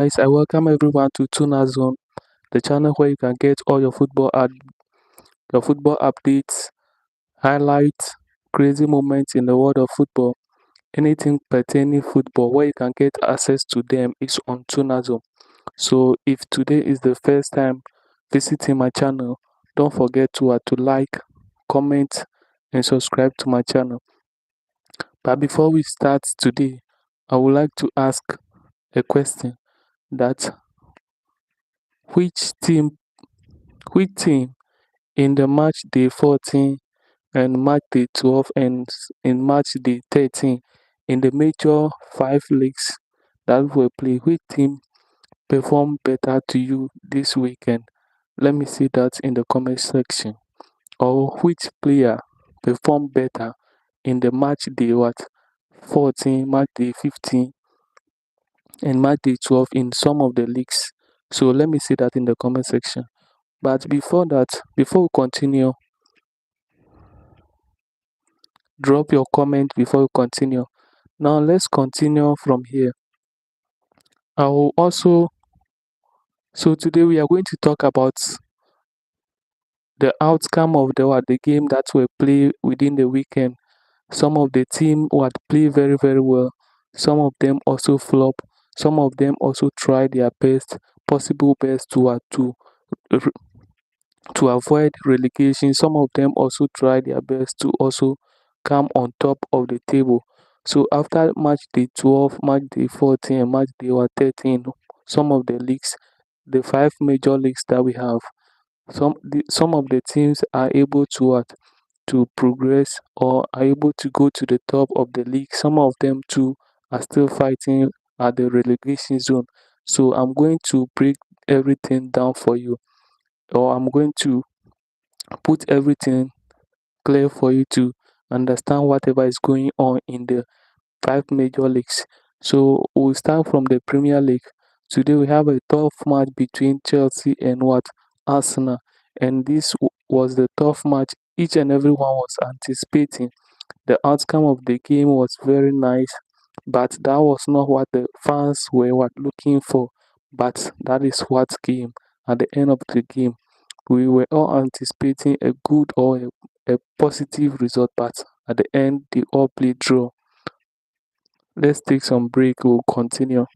Guys, I welcome everyone to Tuna Zone, the channel where you can get all your football updates, highlights, crazy moments in the world of football, anything pertaining football where you can get access to them is on Tuna Zone. So if today is the first time visiting my channel, don't forget to like, comment, and subscribe to my channel. But before we start today, I would like to ask a question that which team which team in the match day 14 and match day 12 and in match day 13 in the major 5 leagues that were played, which team performed better to you this weekend? Let me see that in the comment section. Or which player performed better in the match day 14, match day 15 and match day 12 in some of the leagues. So let me see that in the comment section. But before we continue, drop your comment before we continue. Now let's continue from here. I will also so today we are going to talk about the outcome of the game that were played within the weekend. Some of the team would play very very well. Some of them also flop. Some of them also try their possible best to avoid relegation. Some of them also try their best to also come on top of the table. So after match day 12, match day 14, and match day 13, some of the leagues, the 5 major leagues that we have, some of the teams are able to progress or are able to go to the top of the league. Some of them too are still fighting at the relegation zone. So I'm going to break everything down for you, or I'm going to put everything clear for you to understand whatever is going on in the 5 major leagues. So we'll start from the Premier League. Today we have a tough match between Chelsea and Arsenal, and this was the tough match each and everyone was anticipating. The outcome of the game was very nice, but that was not what the fans were looking for. But that is what came at the end of the game. We were all anticipating a good or a positive result, but at the end, they all played draw. Let's take some break, we'll continue.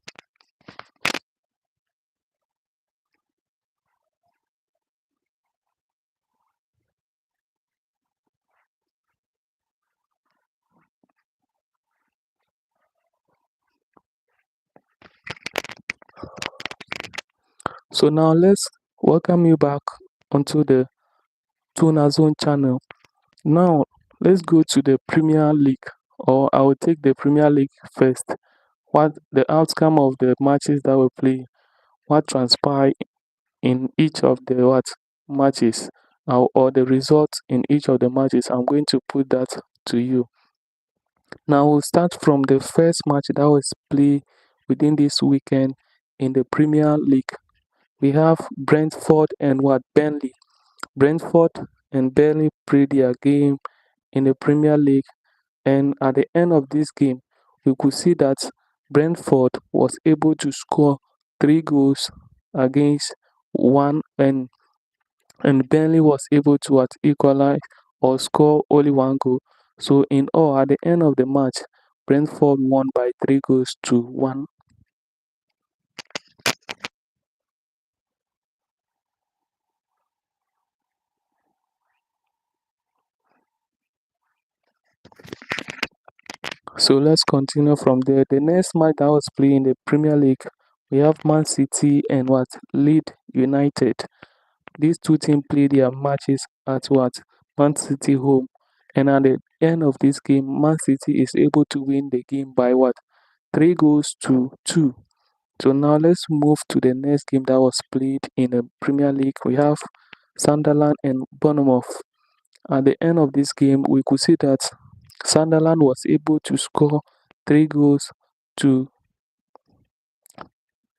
So now let's welcome you back onto the Tuna Zone channel. Now let's go to the Premier League, or I will take the Premier League first. What the outcome of the matches that we play, what transpired in each of the matches, or the results in each of the matches. I'm going to put that to you. Now we'll start from the first match that was played within this weekend in the Premier League. We have Brentford and Burnley. Brentford and Burnley played their game in the Premier League, and at the end of this game, we could see that Brentford was able to score 3 goals against one, and Burnley was able to equalize or score only 1 goal. So in all, at the end of the match, Brentford won by 3 goals to 1. So let's continue from there. The next match that was played in the Premier League, we have Man City and Leeds United. These two teams played their matches at Man City home, and at the end of this game, Man City is able to win the game by 3 goals to 2. So now let's move to the next game that was played in the Premier League. We have Sunderland and Bournemouth. At the end of this game, we could see that Sunderland was able to score 3 goals to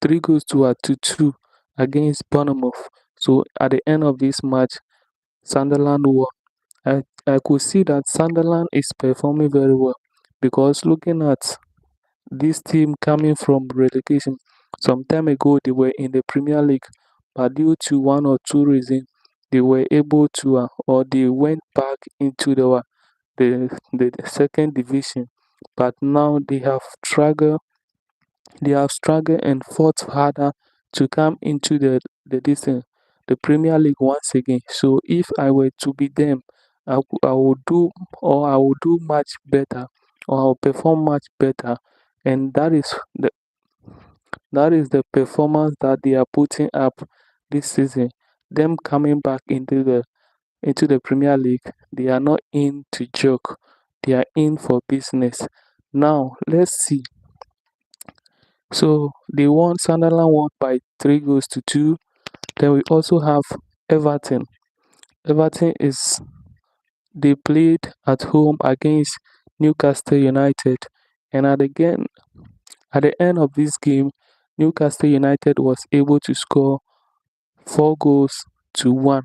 2 against Bournemouth. So at the end of this match, Sunderland won. I could see that Sunderland is performing very well, because looking at this team coming from relegation, Some time ago, they were in the Premier League, but due to one or two reasons, they were able to, or they went back into the second division. But now they have struggled and fought harder to come into the Premier League once again. So if I were to be them, I will do, or I will do much better, or I will perform much better, and that is the performance that they are putting up this season. Them coming back into the Premier League, they are not in to joke. They are in for business. Now let's see. So they won. Sunderland won by 3 goals to 2. Then we also have Everton. Everton is they played at home against Newcastle United, and at the end of this game, Newcastle United was able to score 4 goals to 1.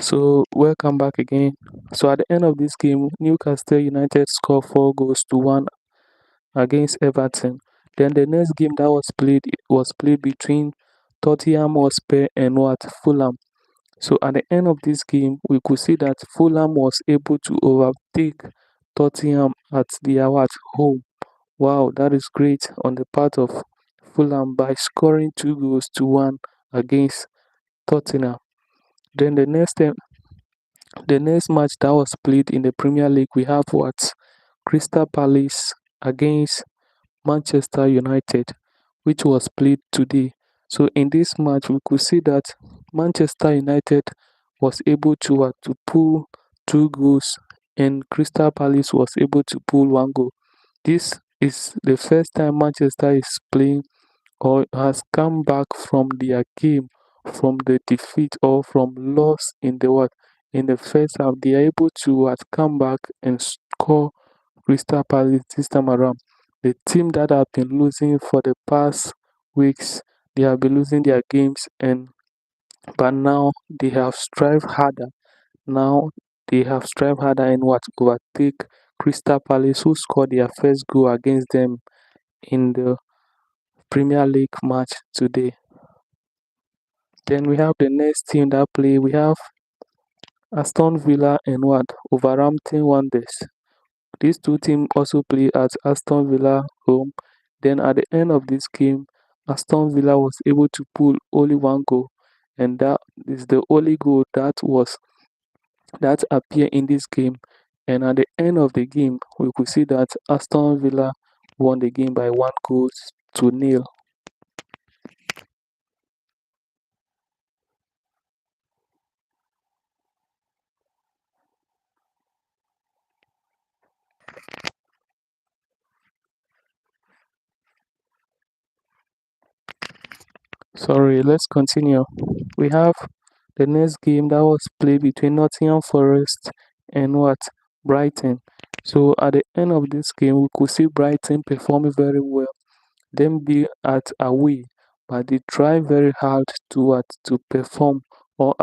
So welcome back again. So at the end of this game, Newcastle United scored 4 goals to 1 against Everton. Then the next game that was played between Tottenham Hotspur and Fulham. So at the end of this game, we could see that Fulham was able to overtake Tottenham at their home. Wow, that is great on the part of Fulham by scoring 2 goals to 1 against Tottenham. Then the next match that was played in the Premier League, we have Crystal Palace against Manchester United, which was played today. So in this match, we could see that Manchester United was able to pull 2 goals, and Crystal Palace was able to pull 1 goal. This is the first time Manchester is playing or has come back from their game, from the defeat or from loss in the first half. They are able to come back and score Crystal Palace this time around. The team that have been losing for the past weeks, they have been losing their games, and but now they have strived harder. Now they have strived harder and overtake Crystal Palace, who scored their first goal against them in the Premier League match today. Then we have the next team that play. We have Aston Villa and Wolverhampton Wanderers. These two teams also play at Aston Villa home. Then at the end of this game, Aston Villa was able to pull only 1 goal, and that is the only goal that appeared in this game. And at the end of the game, we could see that Aston Villa won the game by 1 goal to 0. Sorry, let's continue. We have the next game that was played between Nottingham Forest and Brighton. So at the end of this game, we could see Brighton performing very well. Them be at away, but they try very hard to perform or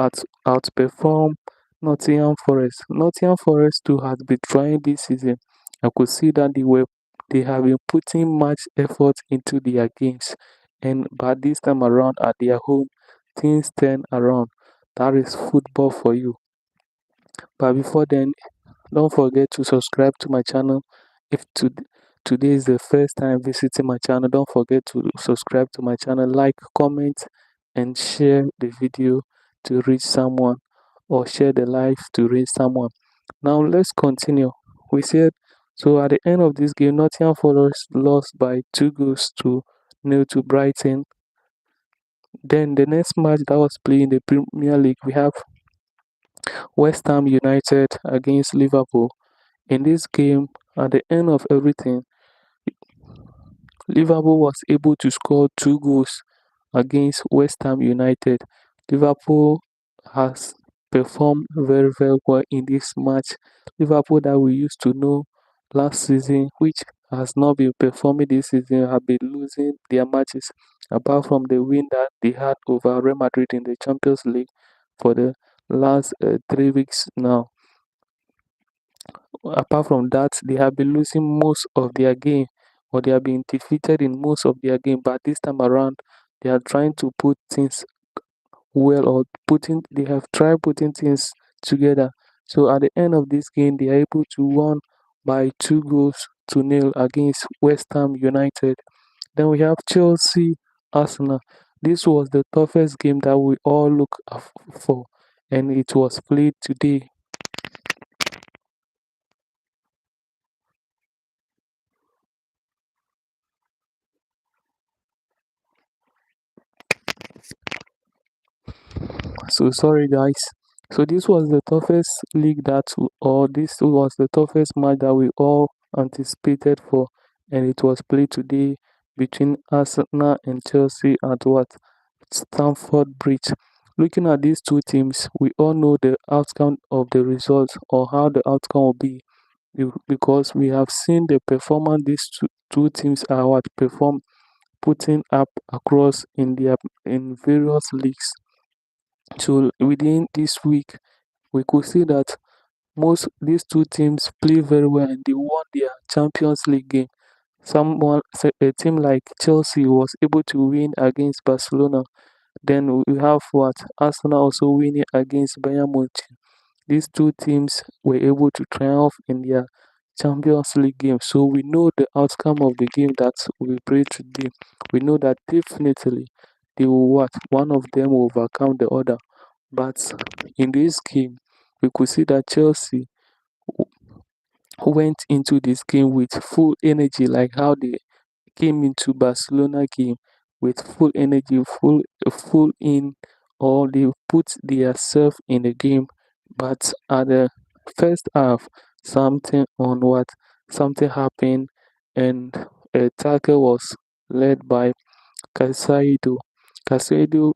outperform Nottingham Forest. Nottingham Forest too has been trying this season. I could see that they have been putting much effort into their games, and but this time around at their home, things turn around. That is football for you. But before then, don't forget to subscribe to my channel. If today is the first time visiting my channel, don't forget to subscribe to my channel, like, comment, and share the video to reach someone, or share the live to reach someone. Now let's continue. We said so at the end of this game, Nottingham Forest lost by 2 goals to 0 to Brighton. Then the next match that was played in the Premier League, we have West Ham United against Liverpool. In this game, at the end of everything, Liverpool was able to score 2 goals against West Ham United. Liverpool has performed very, very well in this match. Liverpool that we used to know last season, which has not been performing this season, have been losing their matches, apart from the win that they had over Real Madrid in the Champions League for the last 3 weeks now. Apart from that, they have been losing most of their game, or they have been defeated in most of their game. But this time around, they are trying to put things well, or putting they have tried putting things together. So at the end of this game, they are able to win by 2 goals to nil against West Ham United. Then we have Chelsea Arsenal. This was the toughest game that we all look for, and it was played today. So sorry, guys. So this was the toughest league or this was the toughest match that we all anticipated for, and it was played today between Arsenal and Chelsea at what Stamford Bridge. Looking at these two teams, we all know the outcome of the result, or how the outcome will be, because we have seen the performance these two teams are what perform putting up across in various leagues. So within this week, we could see that most these two teams play very well and they won their Champions League game. A team like Chelsea was able to win against Barcelona. Then we have what Arsenal also winning against Bayern Munich. These two teams were able to triumph in their Champions League game. So we know the outcome of the game that we play today. We know that definitely they will what one of them will overcome the other. But in this game, we could see that Chelsea went into this game with full energy, like how they came into Barcelona game with full energy, full in, or they put their self in the game. But at the first half, something on what something happened, and a tackle was led by Casaido. Casaido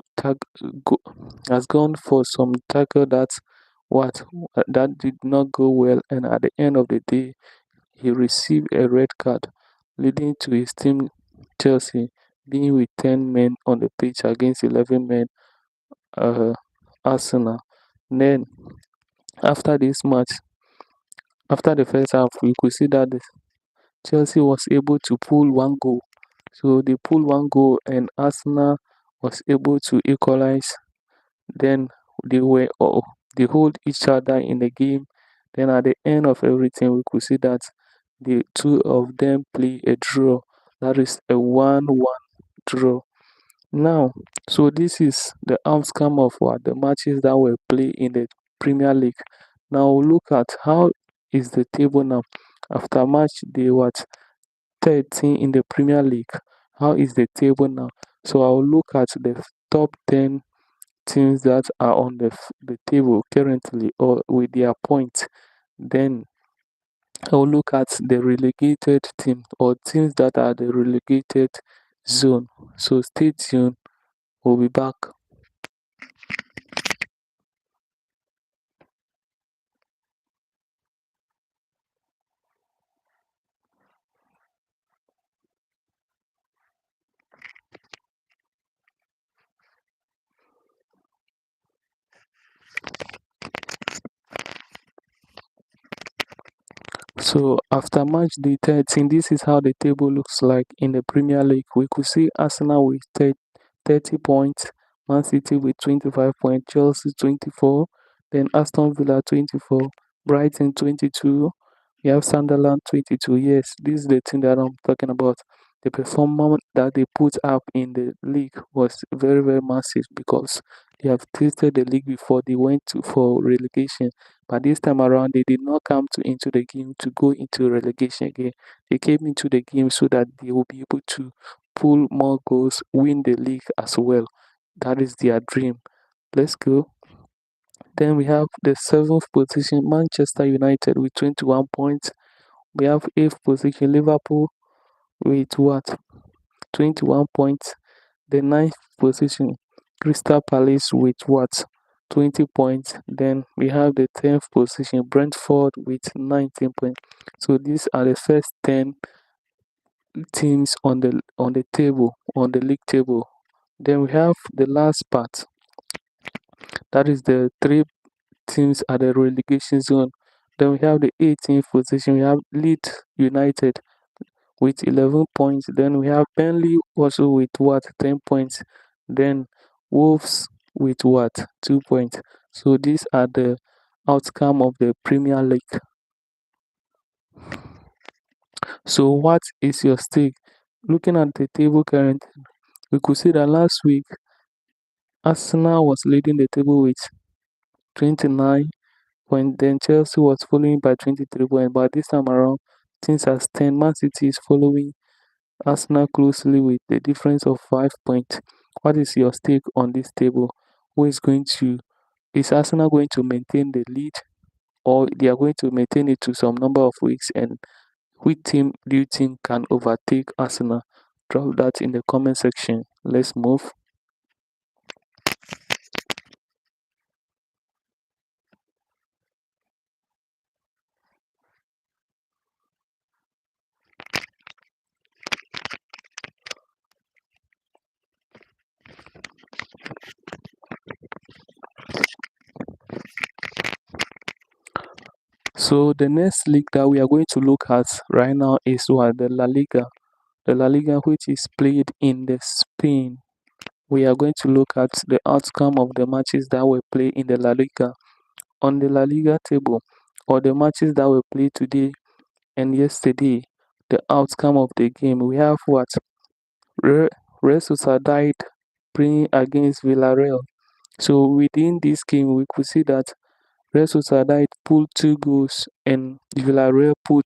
has gone for some tackle what that did not go well, and at the end of the day, he received a red card, leading to his team Chelsea being with 10 men on the pitch against 11 men uh, Arsenal. Then after this match, after the first half, we could see that Chelsea was able to pull one goal. So they pulled one goal and Arsenal was able to equalize. Then they were all they hold each other in the game. Then at the end of everything, we could see that the two of them play a draw. That is a 1-1 draw. Now, so this is the outcome of what the matches that were played in the Premier League. Now look at how is the table now. After match day what 13 in the Premier League. How is the table now? So I'll look at the top 10 teams that are on the table currently, or with their points. Then I'll look at the relegated team, or teams that are the relegated zone. So stay tuned. We'll be back. So after match day 13, this is how the table looks like in the Premier League. We could see Arsenal with 30 points, Man City with 25 points, Chelsea 24, then Aston Villa 24, Brighton 22, we have Sunderland 22. Yes, this is the thing that I'm talking about. The performance that they put up in the league was very, very massive, because they have tasted the league before they went for relegation. But this time around, they did not come into the game to go into relegation again. They came into the game so that they will be able to pull more goals, win the league as well. That is their dream. Let's go. Then we have the seventh position, Manchester United with 21 points. We have eighth position, Liverpool with what? 21 points. The ninth position, Crystal Palace with what? 20 points. Then we have the 10th position, Brentford with 19 points. So these are the first 10 teams on the table, on the league table. Then we have the last part, that is the three teams at the relegation zone. Then we have the 18th position. We have Leeds United with 11 points. Then we have Burnley also with what, 10 points. Then Wolves with what, 2 points. So these are the outcome of the Premier League. So what is your stake? Looking at the table currently, we could see that last week Arsenal was leading the table with 29 points. Then Chelsea was following by 23 points. But this time around, things has turned. Man City is following Arsenal closely with a difference of 5 points. What is your stake on this table? Who is going to is Arsenal going to maintain the lead, or they are going to maintain it to some number of weeks? And which team do you think can overtake Arsenal? Drop that in the comment section. Let's move. So the next league that we are going to look at right now is what, the La Liga. The La Liga, which is played in the Spain. We are going to look at the outcome of the matches that were played in the La Liga. On the La Liga table, or the matches that were played today and yesterday, the outcome of the game, we have what? Re- Real Sociedad playing against Villarreal. So within this game, we could see that Real Sociedad pulled 2 goals and Villarreal pulled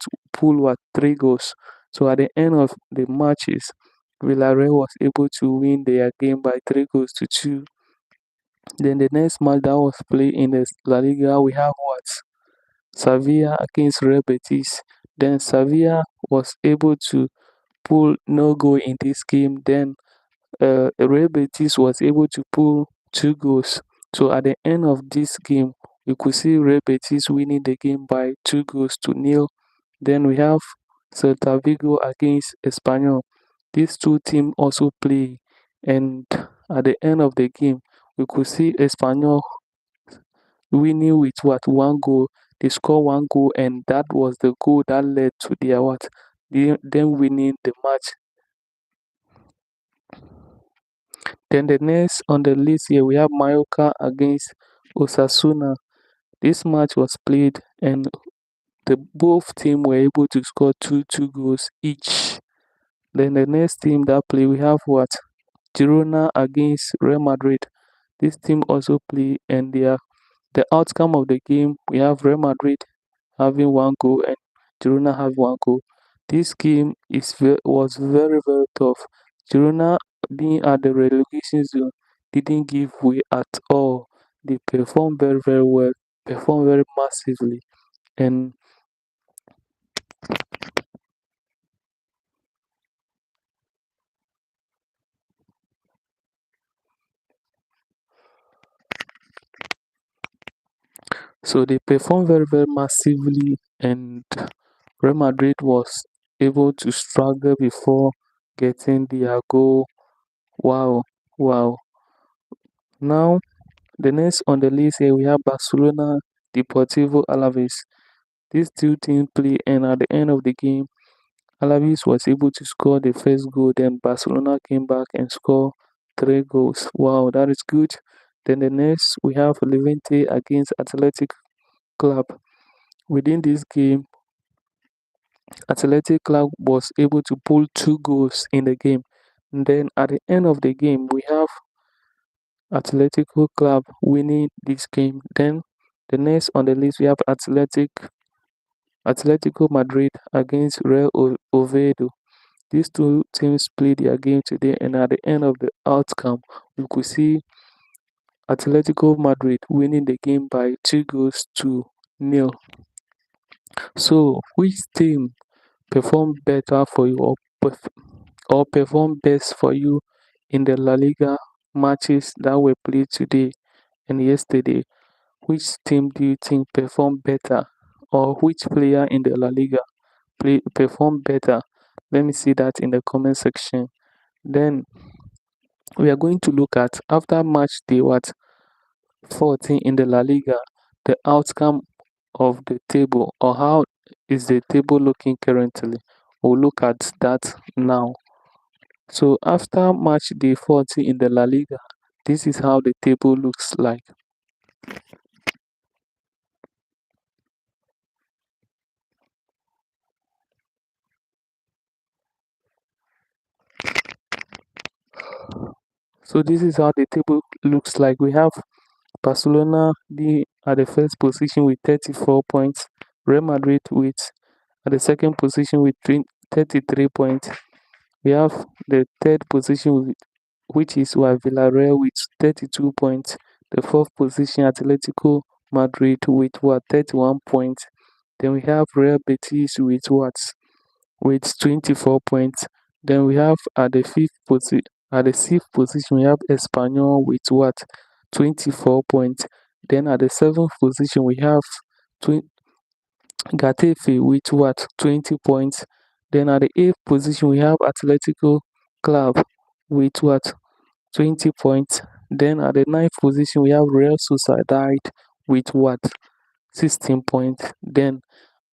what, 3 goals. So at the end of the matches, Villarreal was able to win their game by 3 goals to 2. Then the next match that was played in the La Liga, we have what? Sevilla against Real Betis. Then Sevilla was able to pull no goal in this game. Then Real Betis was able to pull 2 goals. So at the end of this game, we could see Real Betis winning the game by 2 goals to 0. Then we have Celta Vigo against Espanyol. These two teams also play, and at the end of the game, we could see Espanyol winning with what, 1 goal. They score 1 goal, and that was the goal that led to their what, them winning the match. Then the next on the list here, we have Mallorca against Osasuna. This match was played, and the both teams were able to score two goals each. Then the next team that play, we have what, Girona against Real Madrid. This team also play, and the outcome of the game, we have Real Madrid having 1 goal and Girona have 1 goal. This game was very, very tough. Girona, being at the relegation zone, didn't give way at all. They performed very, very well, performed very massively. And so they performed very, very massively, and Real Madrid was able to struggle before getting their goal. Wow, wow. Now, the next on the list here, we have Barcelona, Deportivo Alaves. These two teams play, and at the end of the game, Alaves was able to score the first goal. Then Barcelona came back and scored 3 goals. Wow, that is good. Then the next, we have Levante against Athletic Club. Within this game, Athletic Club was able to pull 2 goals in the game. And then at the end of the game, we have Atletico Club winning this game. Then the next on the list, we have Atletico Madrid against Real Oviedo. These two teams played their game today, and at the end of the outcome, we could see Atletico Madrid winning the game by 2 goals to 0. So, which team performed better for you, or performed best for you in the La Liga matches that were played today and yesterday? Which team do you think performed better, or which player in the La Liga performed better? Let me see that in the comment section. Then we are going to look at after match day 14 in the La Liga, the outcome of the table, or how is the table looking currently. We'll look at that now. So after match day 40 in the La Liga, this is how the table looks like. So this is how the table looks like. We have Barcelona be at the first position with 34 points, Real Madrid with at the second position with 33 points. We have the third position which is Villarreal with 32 points. The fourth position Atletico Madrid with 31 points. Then we have Real Betis with 24 points. Then we have at the sixth position we have Espanyol with 24 points. Then at the seventh position we have Getafe with 20 points. Then at the eighth position we have Atletico Club with 20 points. Then at the ninth position we have Real Sociedad with 16 points. Then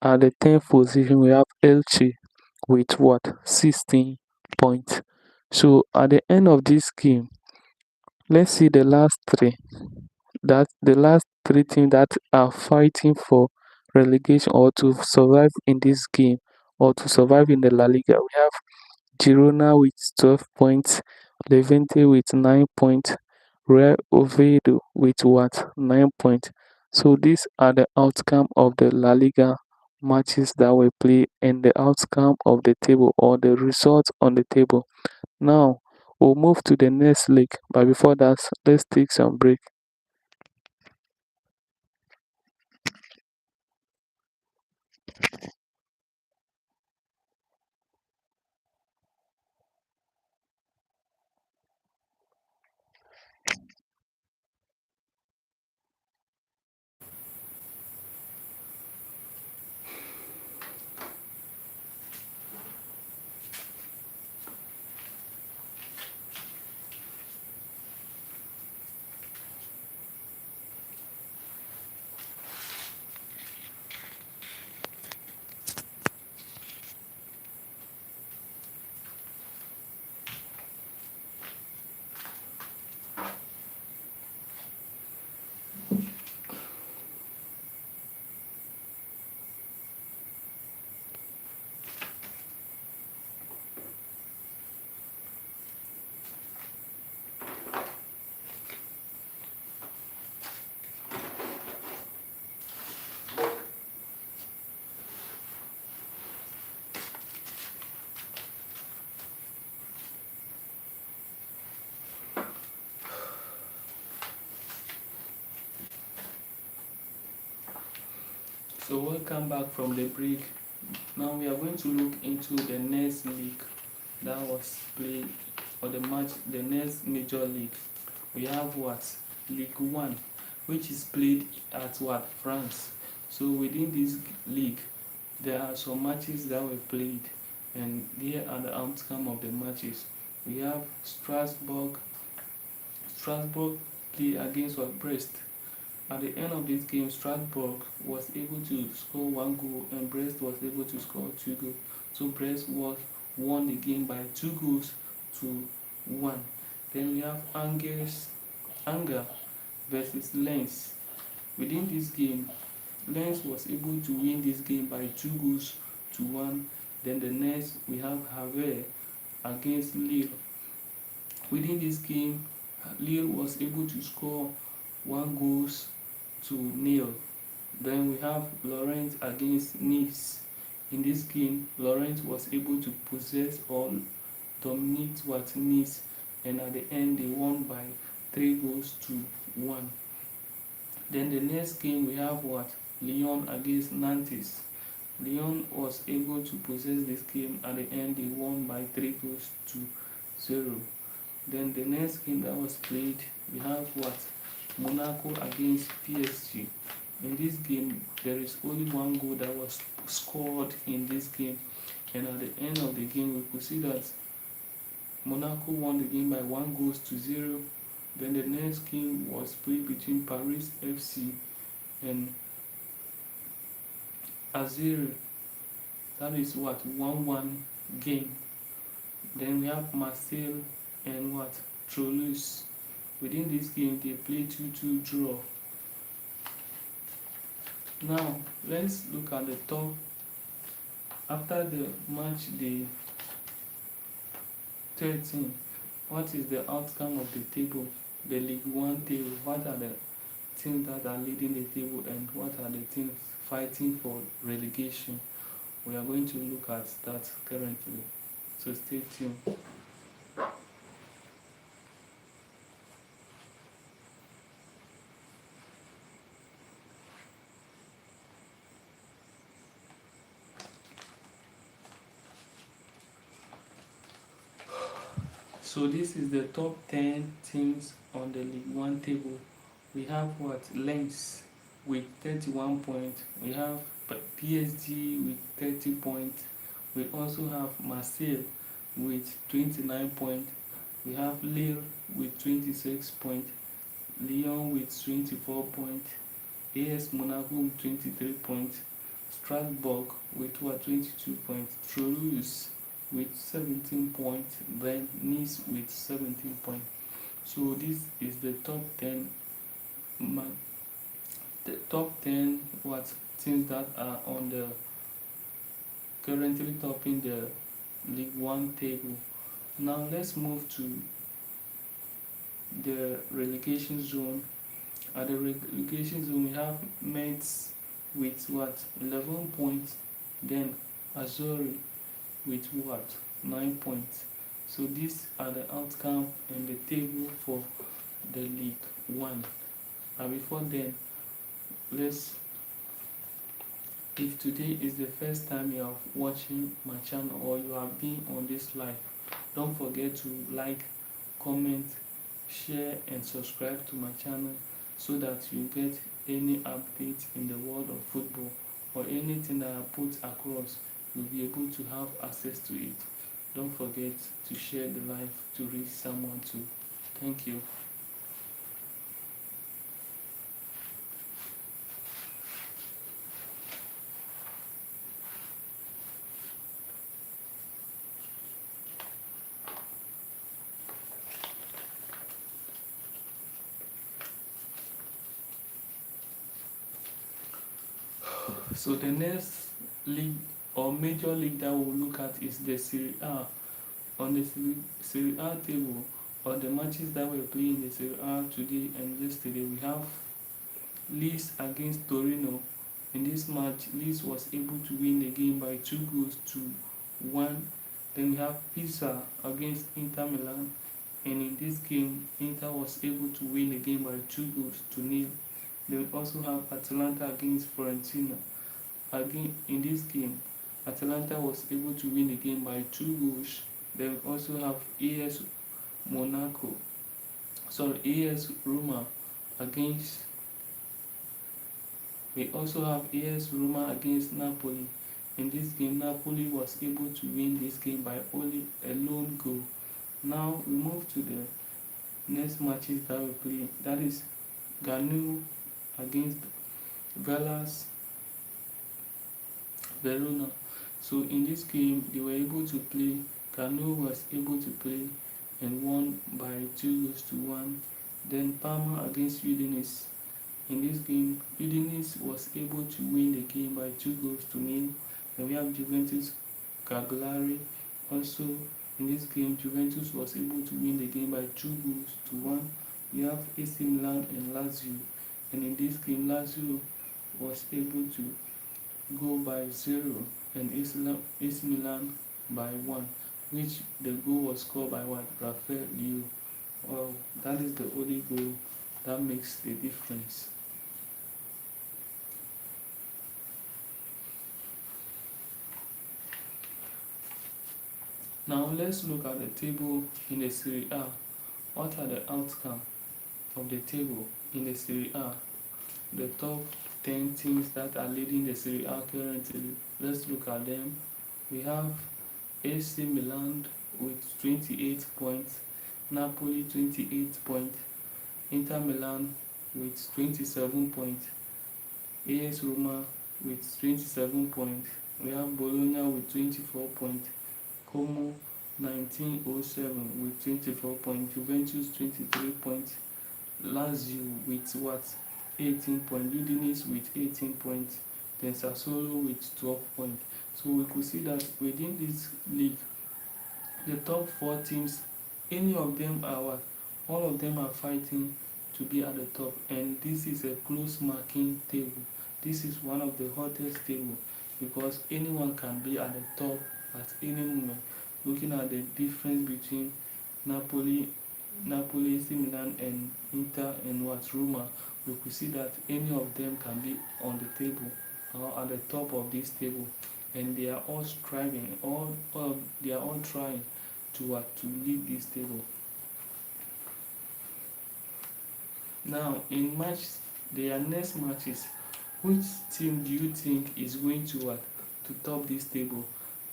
at the 10th position we have Elche with 16 points. So at the end of this game, let's see the last three. That the last three teams that are fighting for relegation or to survive in this game or to survive in the La Liga. We have Girona with 12 points, Levante with 9 points, Real Oviedo with 9 points. So these are the outcome of the La Liga matches that were played and the outcome of the table or the results on the table. Now we'll move to the next league, but before that, let's take some break. So welcome back from the break. Now we are going to look into the next league that was played or the next major league. We have Ligue 1, which is played at France. So within this league, there are some matches that were played, and here are the outcome of the matches. We have Strasbourg play against Brest. At the end of this game, Strasbourg was able to score one goal and Brest was able to score two goals. So Brest won the game by 2 goals to 1. Then we have Angers versus Lens. Within this game, Lens was able to win this game by 2 goals to 1. Then the next we have Havre against Lille. Within this game, Lille was able to score 1 goals to 0. Then we have Lorient against Nice. In this game, Lorient was able to possess or dominate Nice, and at the end they won by 3 goals to 1. Then the next game we have Lyon against Nantes. Lyon was able to possess this game. At the end they won by 3 goals to 0. Then the next game that was played, we have Monaco against PSG. In this game, there is only one goal that was scored in this game. And at the end of the game, we could see that Monaco won the game by 1 goal to 0. Then the next game was played between Paris FC and Azure. That is what 1-1 game. Then we have Marseille and what Toulouse. Within this game, they played 2-2 draw. Now let's look at the top. After the match day 13, what is the outcome of the table? The Ligue 1 table. What are the teams that are leading the table and what are the teams fighting for relegation? We are going to look at that currently. So stay tuned. So this is the top 10 teams on the League 1 table. We have what? Lens with 31 points. We have PSG with 30 points. We also have Marseille with 29 points. We have Lille with 26 points. Lyon with 24 points. AS Monaco with 23 points. Strasbourg with 22 points. Toulouse with 17 points. Then Nice with 17 points. So this is the top 10 what teams that are on the currently topping the League 1 table. Now let's move to the relegation zone. At the relegation zone, we have Metz with what 11 points, then Azuri with what 9 points. So these are the outcome and the table for the League 1. And before then, let's if today is the first time you are watching my channel or you have been on this live, don't forget to like, comment, share and subscribe to my channel so that you get any update in the world of football or anything that I put across, you'll be able to have access to it. Don't forget to share the live to reach someone too. Thank you. So the next league or major league that we'll look at is the Serie A. On the Serie A table, or the matches that were playing in the Serie A today and yesterday, we have Ligue against Torino. In this match, Ligue was able to win the game by 2 goals to 1. Then we have Pisa against Inter Milan, and in this game, Inter was able to win the game by 2 goals to 0. Then we also have Atalanta against Fiorentina. Again, in this game, Atalanta was able to win the game by 2 goals. Then we also have AS Monaco, AS Roma against. We also have AS Roma against Napoli. In this game, Napoli was able to win this game by only a lone goal. Now we move to the next matches that we play. That is Ganu against Velas Verona. So in this game, they were able to play. Ganu was able to play and won by 2 goals to 1. Then Parma against Udinese. In this game, Udinese was able to win the game by 2 goals to 0. Then we have Juventus Cagliari. Also in this game, Juventus was able to win the game by 2 goals to 1. We have AC Milan and Lazio. And in this game, Lazio was able to go by 0 and AC Milan by 1, which the goal was scored by what? Rafael Leo. Well, that is the only goal that makes the difference. Now let's look at the table in the Serie A. What are the outcome of the table in the Serie A? The top 10 teams that are leading the Serie A currently. Let's look at them. We have AC Milan with 28 points, Napoli 28 points, Inter Milan with 27 points, AS Roma with 27 points. We have Bologna with 24 points, Como 1907 with 24 points, Juventus 23 points, Lazio with what? 18 points, Udinese with 18 points, then Sassuolo with 12 points. So we could see that within this league, the top four teams, any of them are what? All of them are fighting to be at the top, and this is a close marking table. This is one of the hottest table because anyone can be at the top at any moment. Looking at the difference between Napoli, AC Milan, and Inter and what Roma, we could see that any of them can be on the table or at the top of this table, and they are all striving, they are all trying to lead this table. Now in match, their next matches, which team do you think is going to to top this table?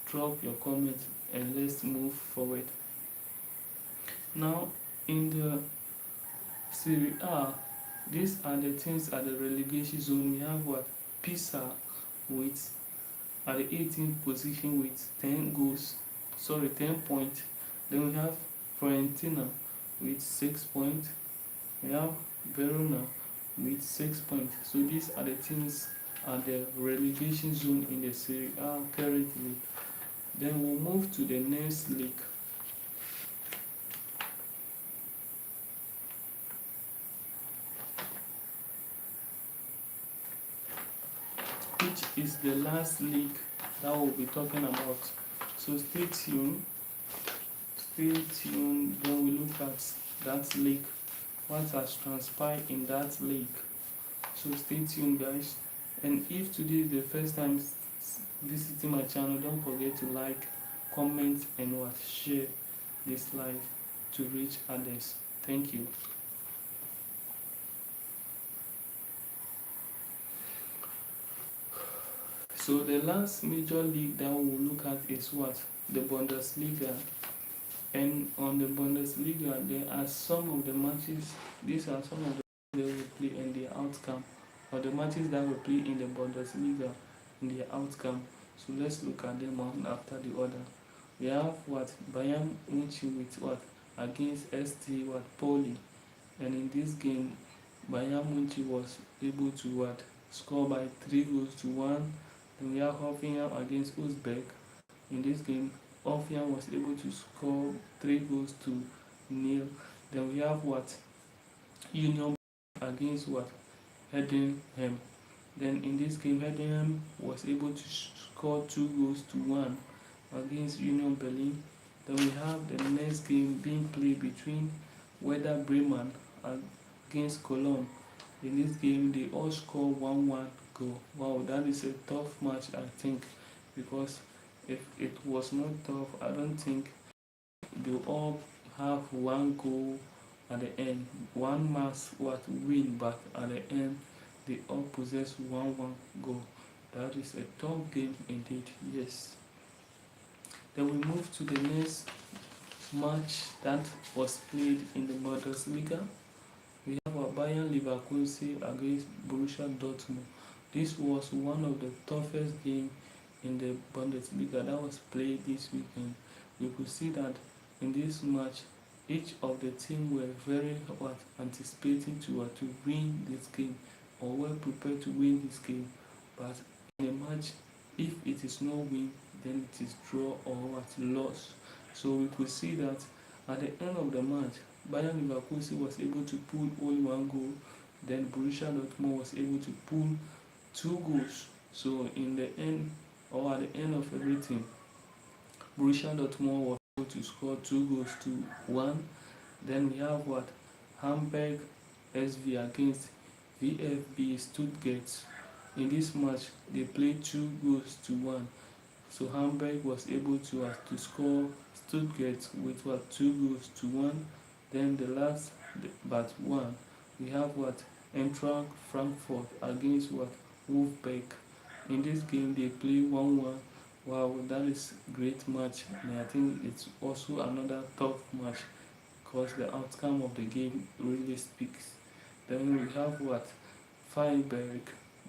Drop your comment and let's move forward. Now in the Serie A, these are the teams at the relegation zone. We have what? Pisa with at the 18th position with 10 points. Then we have Fiorentina with 6 points. We have Verona with 6 points. So these are the teams at the relegation zone in the Serie A currently. Then we'll move to the next league, which is the last league that we'll be talking about. So stay tuned. Then we look at that league, what has transpired in that league. So stay tuned, guys. And if today is the first time visiting my channel, don't forget to like, comment, and share this live to reach others. Thank you. So the last major league that we'll look at is what? The Bundesliga. And on the Bundesliga, there are some of the matches. These are some of the they will play and their outcome, or the matches that will play in the Bundesliga and their outcome. So let's look at them one after the other. We have what? Bayern Munich with what? Against ST Pauli. And in this game, Bayern Munich was able to score by 3-1. Then we have Hoffenheim against Uzbek. In this game, Hoffenheim was able to score 3-0. Then we have Union against Heidenheim. Then in this game, Heidenheim was able to score 2-1 against Union Berlin. Then we have the next game being played between Werder Bremen against Cologne. In this game, they all score 1-1 goal. Wow, that is a tough match, I think, because if it was not tough, I don't think they all have one goal at the end. One must win, but at the end, they all possess 1-1 goal. That is a tough game indeed, yes. Then we move to the next match that was played in the Bundesliga. We have Bayern Leverkusen against Borussia Dortmund. This was one of the toughest games in the Bundesliga that was played this weekend. We could see that in this match, each of the teams were very anticipating to win this game, or were prepared to win this game. But in a match, if it is no win, then it is draw or loss. So we could see that at the end of the match, Bayern Leverkusen was able to pull only one goal. Then Borussia Dortmund was able to pull 2 goals. So in the end, or at the end of everything, Borussia Dortmund was able to score 2-1. Then we have Hamburg SV against VfB Stuttgart. In this match, they played 2-1. So Hamburg was able to score Stuttgart with 2-1. Then the last but one, we have Eintracht Frankfurt against Wolfsburg. In this game, they play 1-1. Wow, that is great match, and I think it's also another tough match because the outcome of the game really speaks. Then we have what Freiburg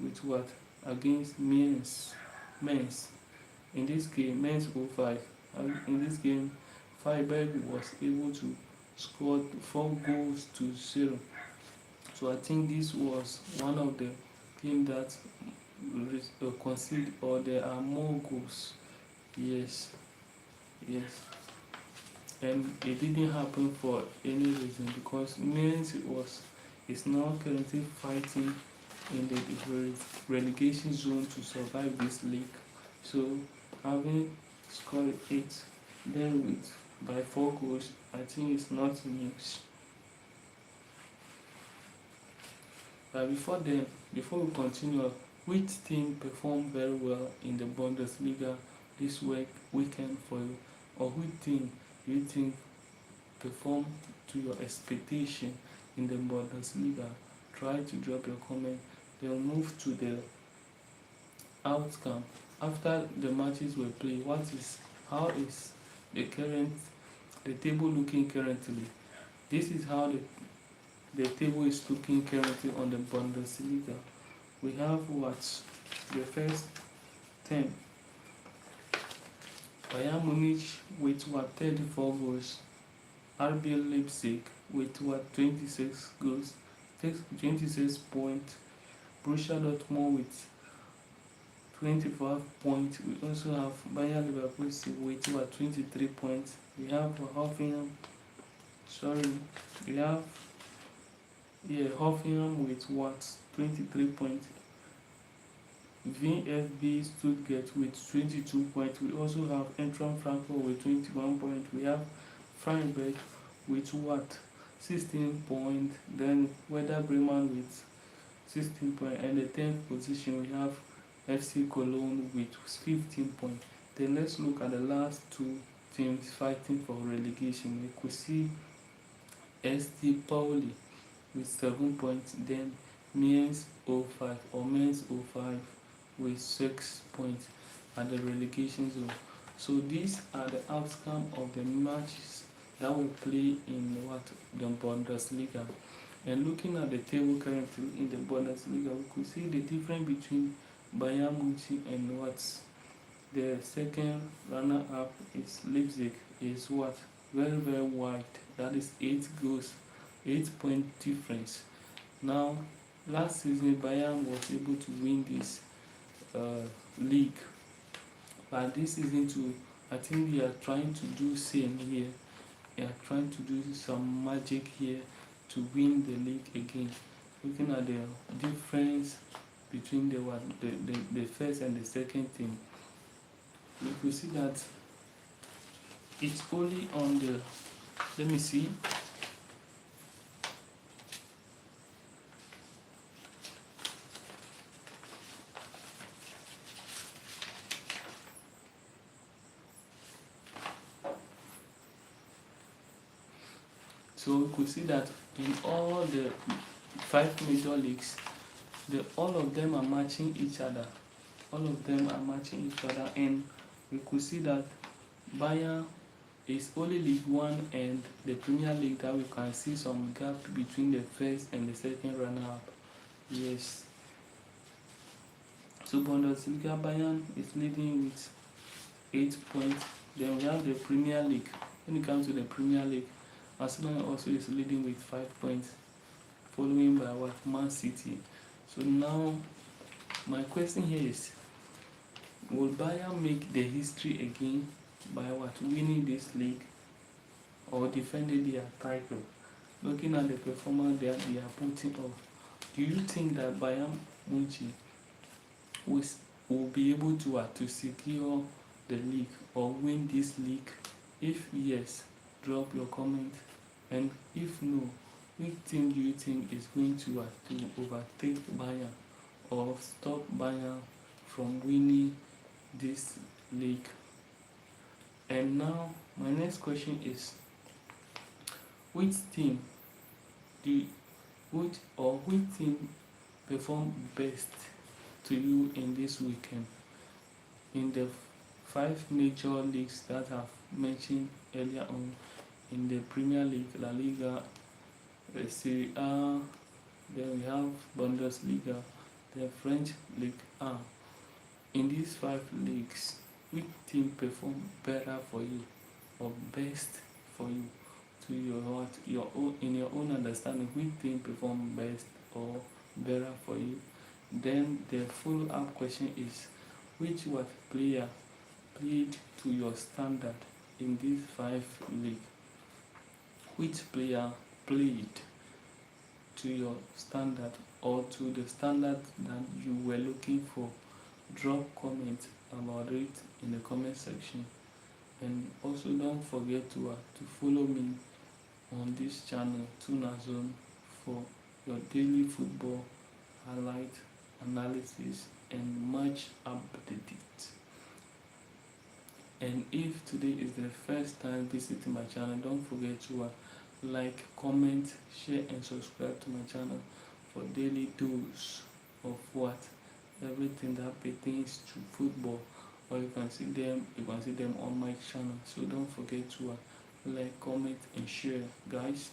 with what against Mainz. In this game, Mainz 05. In this game, Freiburg was able to score 4 goals to 0. So I think this was one of the teams that concede, or there are more goals. Yes, yes. And it didn't happen for any reason because Mainz is now currently fighting in the relegation zone to survive this league. So having scored 8 then with by 4 goals, I think it's not news. But before we continue, which team performed very well in the Bundesliga this weekend for you, or which team do you think perform to your expectation in the Bundesliga? Try to drop your comment. They'll move to the outcome after the matches were played. How is the table looking currently? This is how the table is looking currently on the Bundesliga. We have what the first 10. Bayern Munich with what 34 goals. RB Leipzig with what 26 goals, 26 points. Borussia Dortmund with 25 points. We also have Bayern Leverkusen with what 23 points. We have Hoffenheim. Sorry, we have Hoffenheim with what 23 points. VfB Stuttgart with 22 points. We also have Eintracht Frankfurt with 21 points. We have Freiburg with what 16 points. Then Werder Bremen with 16 points. And the 10th position we have FC Cologne with 15 points. Then let's look at the last two teams fighting for relegation. We could see ST Pauli with 7 points. Then Mainz 05 with 6 points at the relegation zone. So these are the outcome of the matches that will play in the Bundesliga. And looking at the table currently in the Bundesliga, we could see the difference between Bayern Munich and the second runner-up is Leipzig is very very wide. That is 8 goals, 8-point difference. Now, last season Bayern was able to win this league, but this season too, I think they are trying to do same here. They are trying to do some magic here to win the league again. Looking at the difference between the first and the second team, we could see that it's only on the let me see. So we could see that in all the 5 major leagues, all of them are matching each other. All of them are matching each other, and we could see that Bayern is only League One and the Premier League that we can see some gap between the first and the second runner-up. Yes. So Bundesliga Bayern is leading with 8 points. Then we have the Premier League. When it comes to the Premier League, Arsenal also is leading with 5 points, following by Man City. So now, my question here is, will Bayern make the history again by winning this league or defending their title? Looking at the performance that they are putting off, do you think that Bayern Munich will be able to secure the league or win this league? If yes, drop your comment, and if no, which team do you think is going to overtake Bayern or stop Bayern from winning this league? And now my next question is, which team performed best to you in this weekend in the five major leagues that I've mentioned earlier on in the Premier League, La Liga, Serie A, then we have Bundesliga, the French Ligue 1. In these five leagues, which team perform better for you or best for you? To your own, in your own understanding, which team perform best or better for you? Then the follow-up question is, which what player played to your standard in these five leagues? Which player played to your standard or to the standard that you were looking for? Drop comments about it in the comment section, and also don't forget to follow me on this channel Tuna Zone for your daily football highlight analysis and match update. And if today is the first time visiting my channel, don't forget to like, comment, share and subscribe to my channel for daily dose of what everything that pertains to football, or you can see them on my channel. So don't forget to like, comment and share, guys.